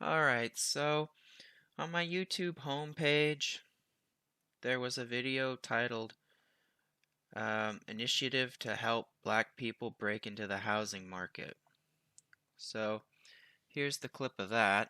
Alright, so on my YouTube homepage, there was a video titled Initiative to Help Black People Break into the Housing Market. So here's the clip of that.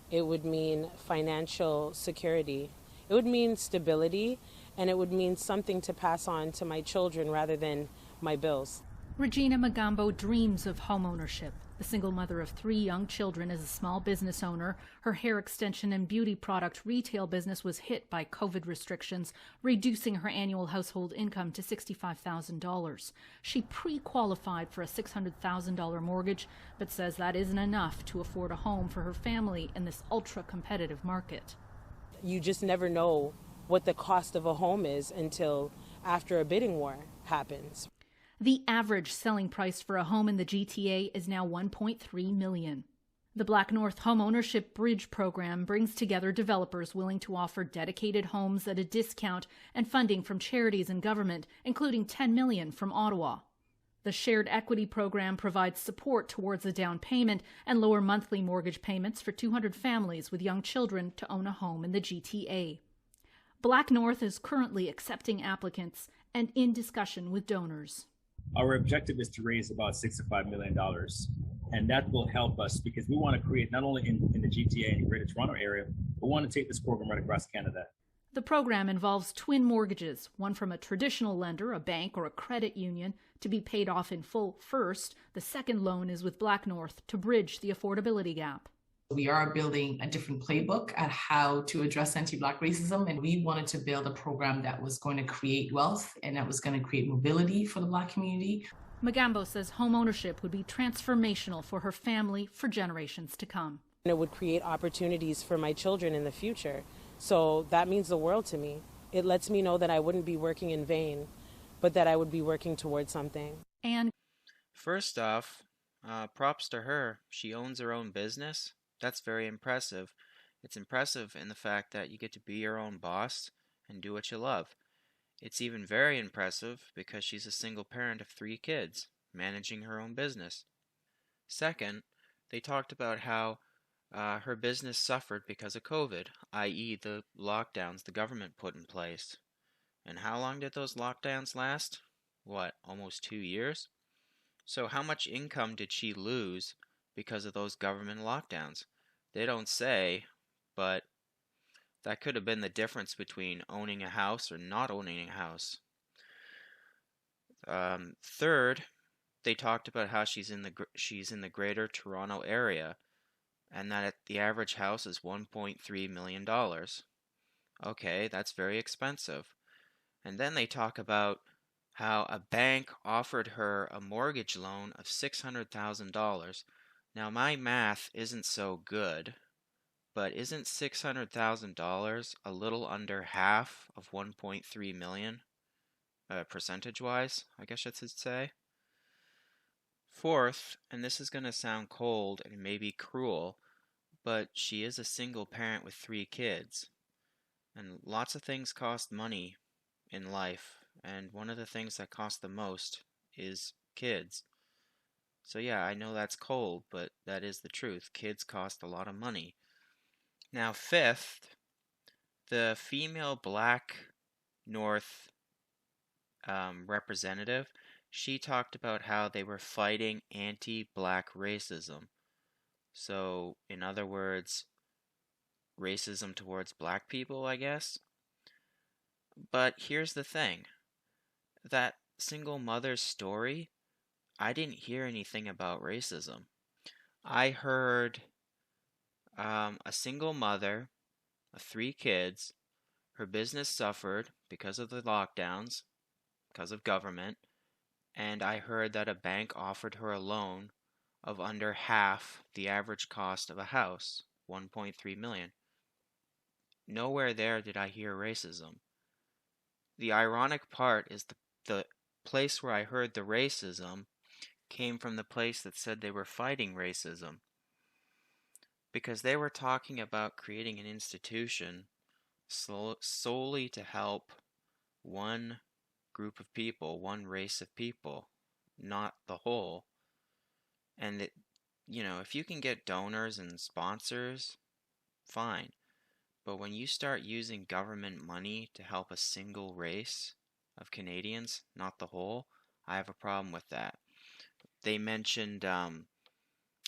It would mean financial security. It would mean stability, and it would mean something to pass on to my children rather than my bills. Regina Magambo dreams of homeownership. The single mother of 3 young children is a small business owner. Her hair extension and beauty product retail business was hit by COVID restrictions, reducing her annual household income to $65,000. She pre-qualified for a $600,000 mortgage, but says that isn't enough to afford a home for her family in this ultra-competitive market. You just never know what the cost of a home is until after a bidding war happens. The average selling price for a home in the GTA is now $1.3 million. The Black North Homeownership Bridge program brings together developers willing to offer dedicated homes at a discount and funding from charities and government, including $10 million from Ottawa. The Shared Equity program provides support towards a down payment and lower monthly mortgage payments for 200 families with young children to own a home in the GTA. Black North is currently accepting applicants and in discussion with donors. Our objective is to raise about $65 million. And that will help us because we want to create not only in the GTA and Greater Toronto area, but we want to take this program right across Canada. The program involves twin mortgages, one from a traditional lender, a bank or a credit union, to be paid off in full first. The second loan is with Black North to bridge the affordability gap. We are building a different playbook at how to address anti-Black racism, and we wanted to build a program that was going to create wealth and that was going to create mobility for the Black community. Magambo says home ownership would be transformational for her family for generations to come. And it would create opportunities for my children in the future. So that means the world to me. It lets me know that I wouldn't be working in vain, but that I would be working towards something. And First off, props to her. She owns her own business. That's very impressive. It's impressive in the fact that you get to be your own boss and do what you love. It's even very impressive because she's a single parent of 3 kids, managing her own business. Second, they talked about how her business suffered because of COVID, i.e. the lockdowns the government put in place. And how long did those lockdowns last? What, almost 2 years? So how much income did she lose because of those government lockdowns? They don't say, but that could have been the difference between owning a house or not owning a house. Third, they talked about how she's in the Greater Toronto area, and that the average house is $1.3 million. Okay, that's very expensive. And then they talk about how a bank offered her a mortgage loan of $600,000. Now, my math isn't so good, but isn't $600,000 a little under half of 1.3 million, percentage-wise, I guess I should say? Fourth, and this is going to sound cold and maybe cruel, but she is a single parent with 3 kids. And lots of things cost money in life, and one of the things that cost the most is kids. So yeah, I know that's cold, but that is the truth. Kids cost a lot of money. Now, fifth, the female Black North representative, she talked about how they were fighting anti-Black racism. So, in other words, racism towards Black people, I guess. But here's the thing. That single mother's story, I didn't hear anything about racism. I heard a single mother of 3 kids, her business suffered because of the lockdowns, because of government, and I heard that a bank offered her a loan of under half the average cost of a house, 1.3 million. Nowhere there did I hear racism. The ironic part is the place where I heard the racism came from the place that said they were fighting racism. Because they were talking about creating an institution solely to help one group of people, one race of people, not the whole. And if you can get donors and sponsors, fine. But when you start using government money to help a single race of Canadians, not the whole, I have a problem with that. They mentioned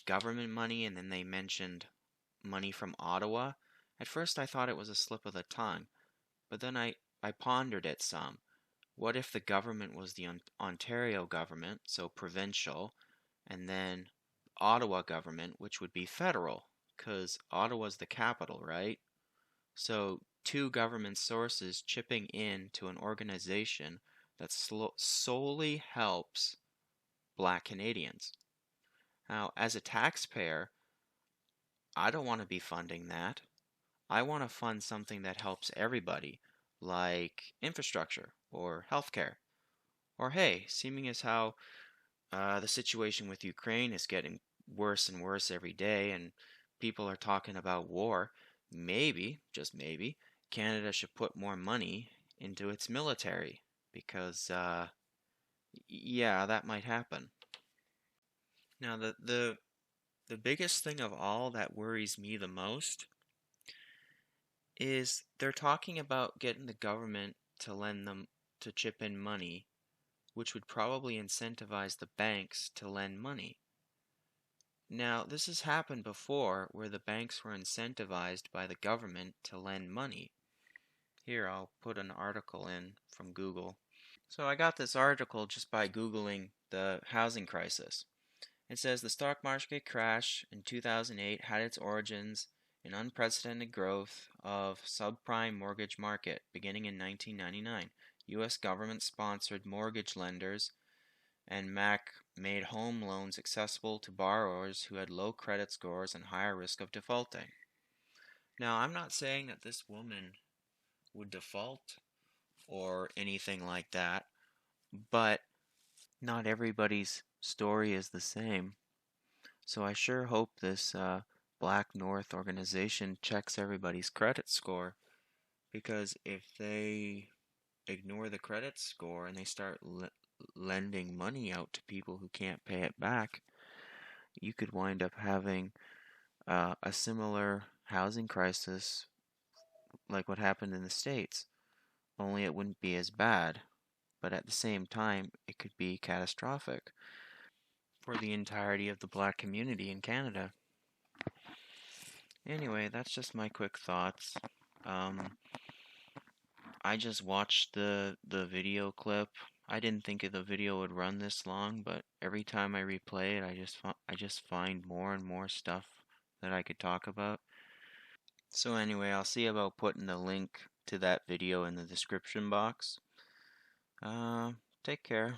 government money and then they mentioned money from Ottawa. At first I thought it was a slip of the tongue, but then I pondered it some. What if the government was the Ontario government, so provincial, and then Ottawa government, which would be federal, because Ottawa's the capital, right? So two government sources chipping in to an organization that solely helps Black Canadians. Now, as a taxpayer, I don't want to be funding that. I want to fund something that helps everybody, like infrastructure or healthcare. Or hey, seeming as how the situation with Ukraine is getting worse and worse every day, and people are talking about war, maybe, just maybe, Canada should put more money into its military because, yeah, that might happen. Now, the biggest thing of all that worries me the most is they're talking about getting the government to lend them to chip in money, which would probably incentivize the banks to lend money. Now, this has happened before where the banks were incentivized by the government to lend money. Here, I'll put an article in from Google. So I got this article just by Googling the housing crisis. It says the stock market crash in 2008 had its origins in unprecedented growth of subprime mortgage market beginning in 1999. U.S. government-sponsored mortgage lenders and MAC made home loans accessible to borrowers who had low credit scores and higher risk of defaulting. Now, I'm not saying that this woman would default or anything like that, but not everybody's story is the same. So I sure hope this Black North organization checks everybody's credit score, because if they ignore the credit score and they start lending money out to people who can't pay it back, you could wind up having a similar housing crisis like what happened in the States, only it wouldn't be as bad, but at the same time, it could be catastrophic for the entirety of the Black community in Canada. Anyway, that's just my quick thoughts. Um, I just watched the video clip. I didn't think the video would run this long, but every time I replay it, I just find more and more stuff that I could talk about. So anyway, I'll see about putting the link to that video in the description box. Take care.